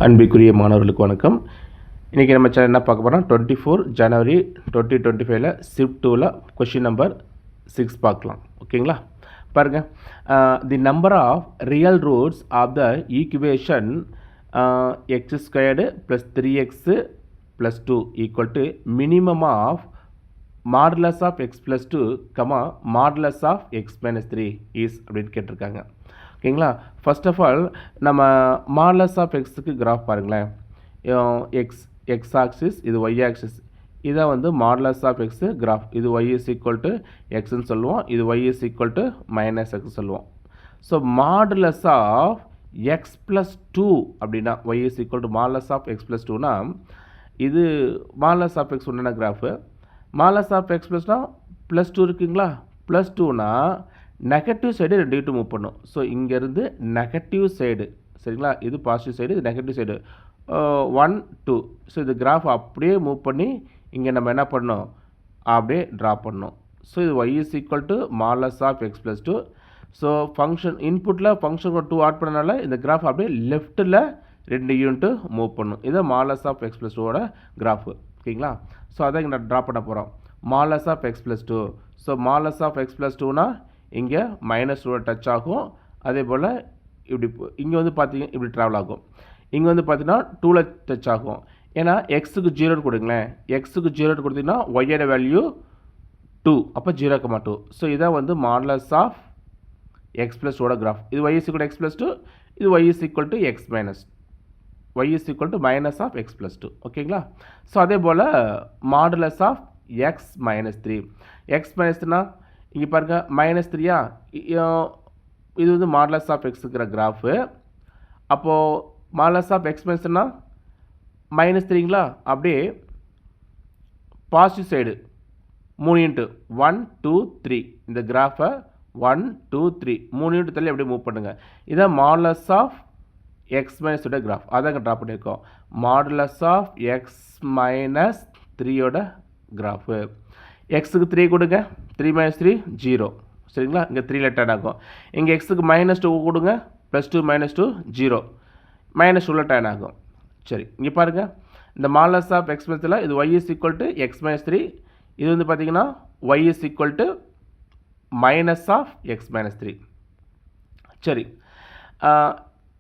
அன்பிற்குரிய மாணவர்களுக்கு வணக்கம். இன்றைக்கி நம்ம சேனல் என்ன பார்க்க போகிறோம், 24 ஜனவரி 2025 ஷிஃப்ட் 2ல் கொஷின் நம்பர் 6 பார்க்கலாம். ஓகேங்களா? பாருங்கள், the number of real roots of the equation x squared plus 3x plus 2 equal to minimum of modulus of x plus 2 modulus of x minus 3 is அப்படின்னு கேட்டிருக்காங்க. ஓகேங்களா? ஃபர்ஸ்ட் ஆஃப் ஆல் நம்ம modulus of எக்ஸுக்கு graph பாருங்களேன். X axis, இது Y axis, இதான் வந்து modulus of X graph. இது ஒய் இஸ் ஈக்குவல் டு எக்ஸ்ன்னு சொல்லுவோம், இது Y is equal to minus x சொல்லுவோம். So modulus of X plus 2 அப்படின்னா y is equal to modulus of X plus 2னா இது மாடுலஸ் ஆஃப் எக்ஸ் உண்டான கிராஃபு. மாடுலஸ் ஆஃப் எக்ஸ் ப்ளஸ்னா ப்ளஸ் 2 இருக்குங்களா? ப்ளஸ் 2னா நெகட்டிவ் சைடு 2 மூவ் பண்ணும். So இங்கேருந்து நெகட்டிவ் சைடு, சரிங்களா? இது பாசிட்டிவ் சைடு, இது நெகட்டிவ் சைடு, 1 2. ஸோ இது கிராஃப் அப்படியே மூவ் பண்ணி இங்கே நம்ம என்ன பண்ணோம், அப்படியே ட்ரா பண்ணோம். ஸோ இது y is equal to modulus of X plus 2. So function இன்புட்டில் ஃபங்க்ஷன் 2 ஆட் பண்ணனால இந்த கிராஃப் அப்படியே லெஃப்ட்டில் 2 யூனிட்டு மூவ் பண்ணும். இது மாடுலஸ் ஆஃப் எக்ஸ் ப்ளஸ் 2ஓட கிராஃபு. ஓகேங்களா? ஸோ அதை இங்கே ட்ரா பண்ண போகிறோம். Modulus of X plus 2. So modulus of X plus 2னா இங்கே மைனஸ் 2 டச் ஆகும். அதே போல் இப்படி இங்கே வந்து பார்த்தீங்க இப்படி ட்ராவல் ஆகும். இங்கே வந்து பார்த்தீங்கன்னா 2ல் டச் ஆகும். ஏன்னா எக்ஸுக்கு 0 கொடுங்களேன். எக்ஸுக்கு 0 கொடுத்தீங்கன்னா ஒய்யோட வேல்யூ 2, அப்போ 0,2. ஸோ இதான் வந்து மாடுலஸ் ஆஃப் எக்ஸ் ப்ளஸ் 2ஓட கிராஃப். இது Y is equal to X plus 2, இது Y is equal to X minus, y is equal to minus of X plus 2. ஓகேங்களா? ஸோ அதே போல் modulus of X minus 3. X மைனஸ்னா இங்கே பாருங்கள் minus 3யா, இது வந்து மாடுலஸ் ஆஃப் எக்ஸுங்கிற கிராஃபு. அப்போது மாடுலஸ் ஆஃப் எக்ஸ் மைனஸ்னா மைனஸ் 3ங்களா, அப்படியே பாசிட்டிவ் சைடு 3 யூனிட்டு 1 2 3 இந்த கிராஃபை 1 2 3 3 யூனிட் தள்ளி அப்படியே மூவ் பண்ணுங்கள். இதான் மாடுலஸ் ஆஃப் எக்ஸ் மைனஸோட கிராஃப். அதாங்க ட்ரா பண்ணியிருக்கோம். மாடுலஸ் ஆஃப் எக்ஸ் மைனஸ் 3யோட கிராஃபு. எக்ஸுக்கு 3 கொடுங்க, 3 மைனஸ் 3 0, சரிங்களா? இங்கே 3ல் டர்ன் ஆகும். இங்கே எக்ஸுக்கு மைனஸ் 2 கொடுங்க, ப்ளஸ் 2 மைனஸ் 2 0, மைனஸ் 2ல் டர்ன் ஆகும். சரி, இங்கே பாருங்கள், இந்த மாடுலஸ் ஆஃப் எக்ஸ் மைனஸில் இது Y is equal to X minus 3, இது வந்து பார்த்தீங்கன்னா Y is equal to minus of X minus 3. சரி,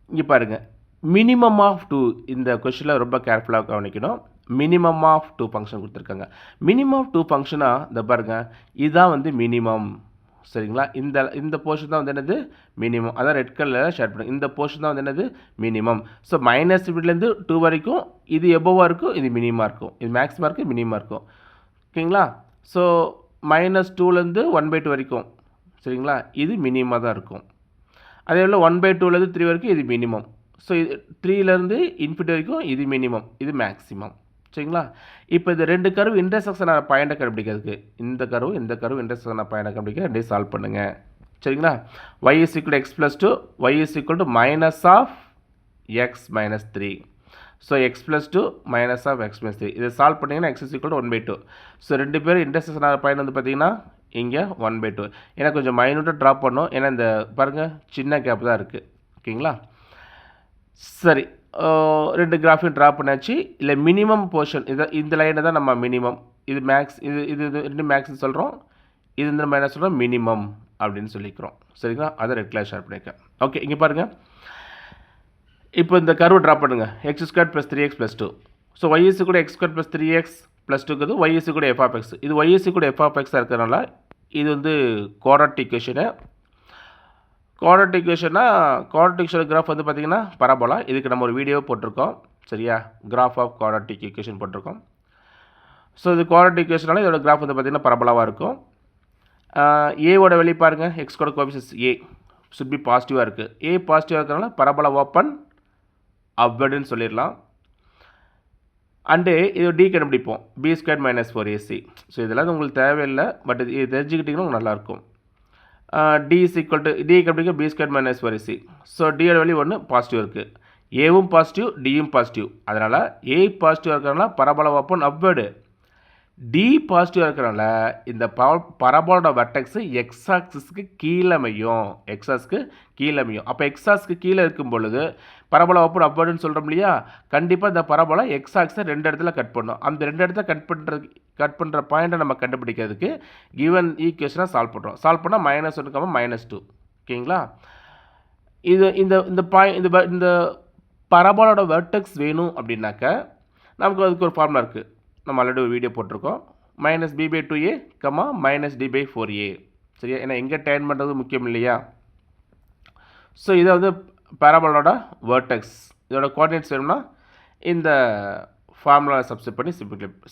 இங்கே பாருங்கள், மினிமம் ஆஃப் 2 இந்த கொஷனில் ரொம்ப கேர்ஃபுல்லாக கவனிக்கணும். மினிமம் ஆஃப் 2 ஃபங்க்ஷன் கொடுத்துருக்காங்க. மினிமம் ஆஃப் 2 ஃபங்க்ஷனாக இந்த பாருங்கள், இதுதான் வந்து மினிமம், சரிங்களா? இந்த போர்ஷன் தான் வந்து என்னது மினிமம். அதான் ரெட் கலரில் ஷேர் பண்ணுங்க. இந்த போர்ஷன் தான் வந்து என்னது மினிமம். ஸோ மைனஸ் இப்படிலேருந்து 2 வரைக்கும் இது எபோவாக இருக்கும், இது மினிமமாக இருக்கும், இது மேக்ஸிமாக இருக்குது, மினிமமாக இருக்கும். ஓகேங்களா? ஸோ மைனஸ் 2லேருந்து 1/2 வரைக்கும், சரிங்களா? இது மினிமமாக தான் இருக்கும். அதே போல் 1/2லேருந்து 3 வரைக்கும் இது மினிமம். ஸோ இது 3லேருந்து இன்ஃபினிட்டி வரைக்கும் இது மினிமம், இது மேக்ஸிமம், சரிங்களா? இப்போ இது 2 கர்வ் இன்டர்செக்ஷனான பாயிண்டை கண்டுபிடிக்கிறதுக்கு இந்த கர்வ் இன்டர்செக்ஷனான பாயிண்டை கண்டுபிடிக்க ரெண்டையும் சால்வ் பண்ணுங்கள், சரிங்களா? y is equal to X plus 2, y is equal to minus of X minus 3. So X plus 2 minus of X minus 3 இதை சால்வ் பண்ணிங்கன்னா X is equal to 1/2. So 2 பேரும் இன்டர்செக்ஷனான பாயிண்ட் வந்து பார்த்தீங்கன்னா இங்கே 1/2. ஏன்னா கொஞ்சம் மைனூட்டாக ட்ராப் பண்ணோம், ஏன்னா இந்த பாருங்கள் சின்ன கேப் தான் இருக்குது. ஓகேங்களா? சரி, 2 கிராஃபையும் ட்ரா பண்ணாச்சு. இல்லை மினிமம் போர்ஷன் இந்த லைனை தான் நம்ம மினிமம், இது மேக்ஸ், இது 2 மேக்ஸ்னு சொல்கிறோம், இது வந்து நம்ம என்ன சொல்கிறோம் மினிமம் அப்படின்னு சொல்லிக்கிறோம், சரிங்களா? அதை ரெட் கலர் ஷேர் பண்ணியிருக்கேன். ஓகே, இங்கே பாருங்கள், இப்போ இந்த கர்வு ட்ரா பண்ணுங்கள். X square plus 3x plus 2. So y is கூட x square plus 3x plus 2க்குது ஒய் இஸ் கூட எஃப் ஆஃப் எக்ஸ். இது ஒய் இஸ் கூட எஃப் ஆஃப் எக்ஸாக இருக்கிறதுனால இது வந்து quadratic equation. Quadratic equation graph வந்து பார்த்திங்கன்னா பரபோலா. இதுக்கு நம்ம ஒரு வீடியோ போட்டிருக்கோம், சரியா? கிராஃப் ஆஃப் குவாட்ரேட்டிக் ஈக்குவேஷன் போட்டிருக்கோம். ஸோ இது குவாட்ரேட்டிக் ஈக்குவேஷனால இதோட கிராஃப் வந்து பார்த்திங்கன்னா பரபோலாவாக இருக்கும். ஏவோட வெளியே பாருங்கள், எக்ஸ் கூட கோஎஃபிஷியன்ட் ஏ சுட் பி பாசிட்டிவாக இருக்குது. ஏ பாசிட்டிவாக இருக்கிறதுனால பரபோலா ஓப்பன் அப்வர்டுன்னு சொல்லிடலாம். அண்டு இது டி கண்டுபிடிப்போம், B square minus 4ac. So இதெல்லாம் உங்களுக்கு தேவையில்லை, பட் இது தெரிஞ்சுக்கிட்டிங்கன்னா நல்லாயிருக்கும். D is equal to D கண்டுபிடிக்க B square minus 4ac. So டியோட வேல்யூ 1 பாசிட்டிவ் இருக்குது, ஏவும் பாசிட்டிவ் டியும் பாசிட்டிவ். அதனால் ஏ பாசிட்டிவாக இருக்கிறதுனால பரபோலா ஓப்பன் அப்வர்டு, டி பாசிட்டிவாக இருக்கிறனால இந்த பரபோலோட வெர்டெக்ஸ் எக்ஸ் ஆக்சிஸ்க்கு கீழே அமையும். எக்ஸ் ஆக்ஸ்க்கு கீழே அமையும். அப்போ எக்ஸ் ஆக்ஸ்க்கு கீழே இருக்கும் பொழுது பரபோலா ஓப்பன் அப்வர்டுன்னு சொல்கிறோம் இல்லையா? கண்டிப்பாக இந்த பரபோலா எக்ஸ் ஆக்ஸை 2 இடத்துல கட் பண்ணும். அந்த 2 இடத்துல கட் பண்ணுற பாயிண்ட்டை நம்ம கண்டுபிடிக்கிறதுக்கு கிவன் ஈக்குவேஷனை சால்வ் பண்ணுறோம். சால்வ் பண்ணால் -1, -2. ஓகேங்களா? இது இந்த பரபோலோட வெர்டெக்ஸ் வேணும் அப்படின்னாக்க நமக்கு அதுக்கு ஒரு ஃபார்முலா இருக்குது. நம்ம ஆல்ரெடி ஒரு வீடியோ போட்டிருக்கோம். -b/2a, -d/4a. சரியா? ஏன்னா எங்கே டேர்ன் பண்ணுறது முக்கியம் இல்லையா? ஸோ இதை வந்து பரபோலோட வெர்டெக்ஸ் இதோட கோஆர்டினேட்ஸ் வேணும்னா இந்த ஃபார்முலா சப்ஸ்டிட் பண்ணி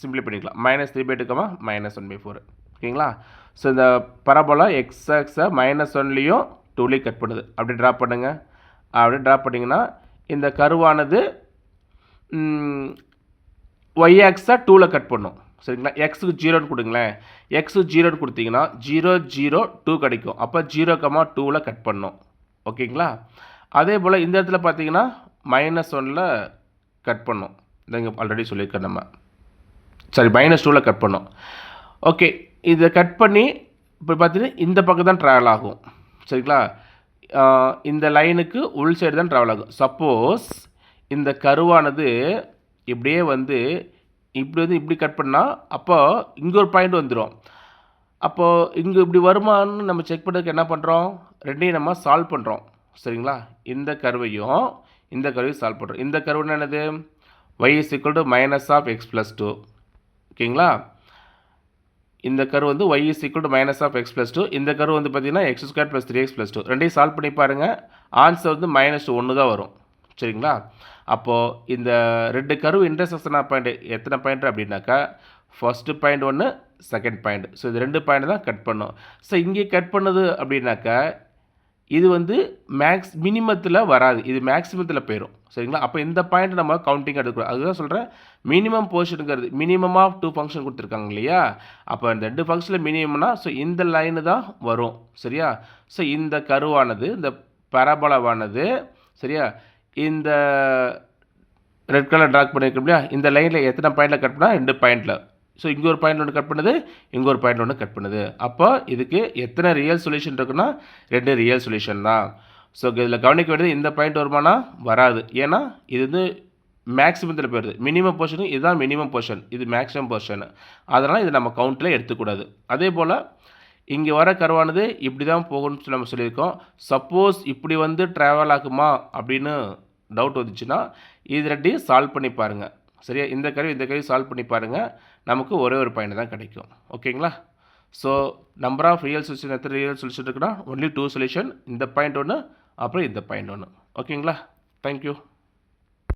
சிம்பிளை பண்ணிக்கலாம். -3/2, -1/4. ஓகேங்களா? ஸோ இந்த பரபோலா எக்ஸ் ஆக்ஸை -1லையும் 2லையும் கட் பண்ணுது. அப்படி ட்ரா பண்ணுங்க. அப்படி ட்ரா பண்ணிங்கன்னா இந்த கருவானது ஒய் ஆக்ஸை 2ல் கட் பண்ணும். சரிங்களா? எக்ஸுக்கு 0ன்னு கொடுங்களேன். எக்ஸுக்கு 0ன்னு கொடுத்தீங்கன்னா 0, 0, 2 கிடைக்கும். அப்போ 0, 2ல் கட் பண்ணும். ஓகேங்களா? அதே போல் இந்த இடத்துல பார்த்தீங்கன்னா -1ல் கட் பண்ணும். இங்கே ஆல்ரெடி சொல்லியிருக்கேன் நம்ம. சரி, -2ல் கட் பண்ணும். ஓகே, இதை கட் பண்ணி இப்போ பார்த்தீங்கன்னா இந்த பக்கம் தான் ட்ராவல் ஆகும். சரிங்களா? இந்த லைனுக்கு உள் சைடு தான் ட்ராவல் ஆகும். சப்போஸ் இந்த கருவானது இப்படியே வந்து இப்படி கட் பண்ணால் அப்போ இங்கே ஒரு பாயிண்ட் வந்துடும். அப்போது இங்கே இப்படி வருமானு நம்ம செக் பண்ணுறதுக்கு என்ன பண்ணுறோம்? ரெண்டையும் நம்ம சால்வ் பண்ணுறோம். சரிங்களா? இந்த கர்வையும் சால்வ் பண்ணுறோம். இந்த கர்வு என்னது? y = -(x+2). ஓகேங்களா? இந்த கர்வு வந்து y = -(x+2). இந்த கர்வு வந்து பார்த்தீங்கன்னா x² + 3x+2. ரெண்டையும் சால்வ் பண்ணி பாருங்கள். ஆன்சர் வந்து -1 தான் வரும். சரிங்களா? அப்போது இந்த 2 கர்வு இன்டர்செக்ஷன் பாயிண்ட் எத்தனை பாயிண்ட் அப்படின்னாக்கா first point 1, second point. So இது 2 பாயிண்ட் தான் கட் பண்ணும். ஸோ இங்கே கட் பண்ணுது அப்படின்னாக்கா இது வந்து மினிமத்தில் வராது, இது மேக்ஸிமத்தில் போயிடும். சரிங்களா? அப்போ இந்த பாயிண்ட் நம்ம கவுண்டிங் எடுக்கிறோம். அதுதான் சொல்கிறேன், மினிமம் போர்ஷனுங்கிறது மினிமம் ஆஃப் 2 ஃபங்க்ஷன் கொடுத்துருக்காங்க இல்லையா? அப்போ இந்த 2 ஃபங்க்ஷனில் மினிமம்னா ஸோ இந்த லைனு தான் வரும். சரியா? ஸோ இந்த கருவானது இந்த பரபோலாவானது சரியா இந்த ரெட் கலர் ட்ராக் பண்ணியிருக்கோம் இல்லையா? இந்த லைனில் எத்தனை பாயிண்டில் கட் பண்ணால் 2 பாயிண்டில். ஸோ இங்கே ஒரு பாயிண்ட் ஒன்று கட் பண்ணுது, இங்கே ஒரு பாயிண்ட் ஒன்று கட் பண்ணுது. அப்போ இதுக்கு எத்தனை ரியல் சொல்யூஷன் இருக்குன்னா 2 ரியல் சொல்யூஷன் தான். ஸோ இதில் கவனிக்க வேண்டியது இந்த பாயிண்ட் வருமானா வராது. ஏன்னா இது வந்து மேக்ஸிமத்தில் போயிடுது. மினிமம் போர்ஷனு இதுதான் மினிமம் போர்ஷன், இது மேக்ஸிமம் போர்ஷன். அதனால் இது நம்ம கவுண்ட்டில் எடுத்துக்கூடாது. அதே போல் இங்கே வர கர்வானது இப்படி தான் போகணும்னு நம்ம சொல்லியிருக்கோம். சப்போஸ் இப்படி வந்து ட்ராவல் ஆகுமா அப்படின்னு டவுட் வந்துச்சுன்னா இது ரெண்டையும் சால்வ் பண்ணி பாருங்கள். சரியா? இந்த கருவி சால்வ் பண்ணி பாருங்கள். நமக்கு ஒரே ஒரு பாயிண்ட் தான் கிடைக்கும். ஓகேங்களா? So number of real solution எத்தனை ரியல் சொல்யூஷன் இருக்குன்னா ஒன்லி 2 சொல்யூஷன். இந்த பாயிண்ட் ஒன்று, அப்புறம் இந்த பாயிண்ட் ஒன்று. ஓகேங்களா? தேங்க்யூ.